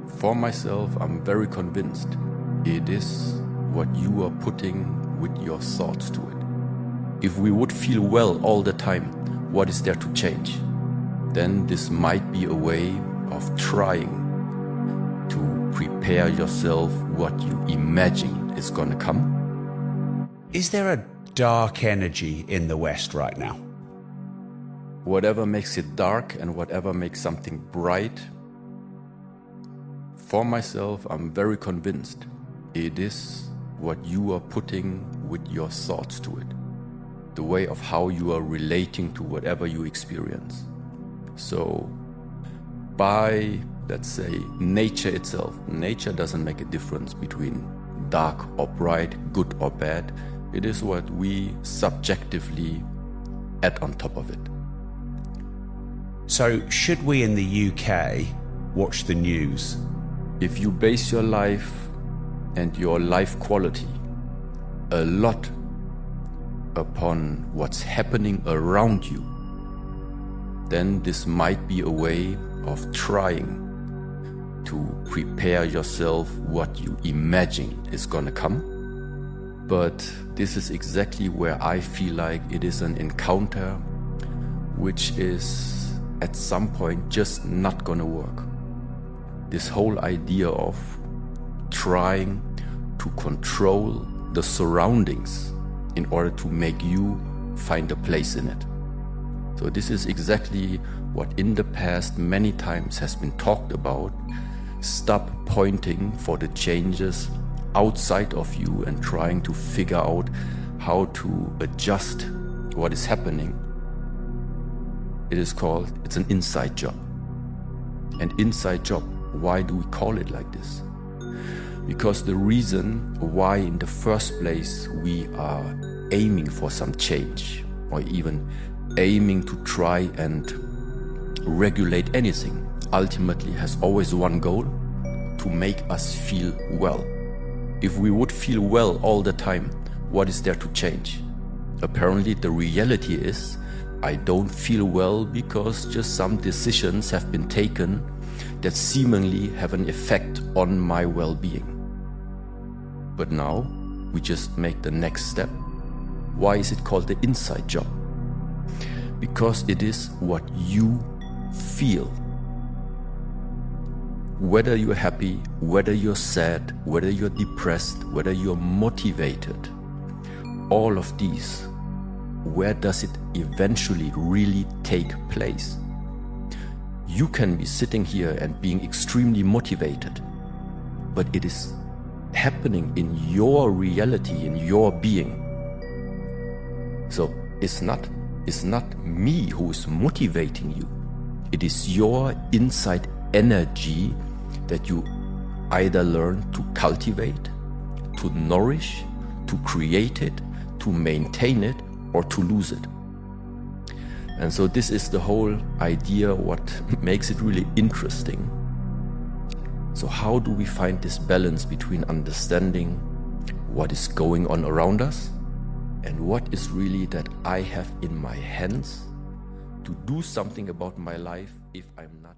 For myself, I'm very convinced it is what you are putting with your thoughts to it. If we would feel well all the time, what is there to change? Then this might be a way of trying to prepare yourself what you imagine is going to come. Is there a dark energy in the West right now? Whatever makes it dark and whatever makes something bright, for myself, I'm very convinced it is what you are putting with your thoughts to it. The way of how you are relating to whatever you experience. So by, let's say, nature itself, nature doesn't make a difference between dark or bright, good or bad. It is what we subjectively add on top of it. So should we in the UK watch the news? If you base your life and your life quality a lot upon what's happening around you, then this might be a way of trying to prepare yourself what you imagine is gonna come. But this is exactly where I feel like it is an encounter which is at some point just not gonna work. This whole idea of trying to control the surroundings in order to make you find a place in it. So this is exactly what in the past many times has been talked about. Stop pointing for the changes outside of you and trying to figure out how to adjust what is happening. It's an inside job. An inside job. Why do we call it like this? Because the reason why in the first place we are aiming for some change, or even aiming to try and regulate anything, ultimately has always one goal: to make us feel well. If we would feel well all the time, what is there to change? Apparently the reality is I don't feel well because just some decisions have been taken that seemingly have an effect on my well-being. But now we just make the next step. Why is it called the inside job? Because it is what you feel. Whether you're happy, whether you're sad, whether you're depressed, whether you're motivated, all of these, where does it eventually really take place? You can be sitting here and being extremely motivated, but it is happening in your reality, in your being. So it's not me who is motivating you. It is your inside energy that you either learn to cultivate, to nourish, to create it, to maintain it, or to lose it. And so this is the whole idea, what makes it really interesting. So how do we find this balance between understanding what is going on around us and what is really that I have in my hands to do something about my life if I'm not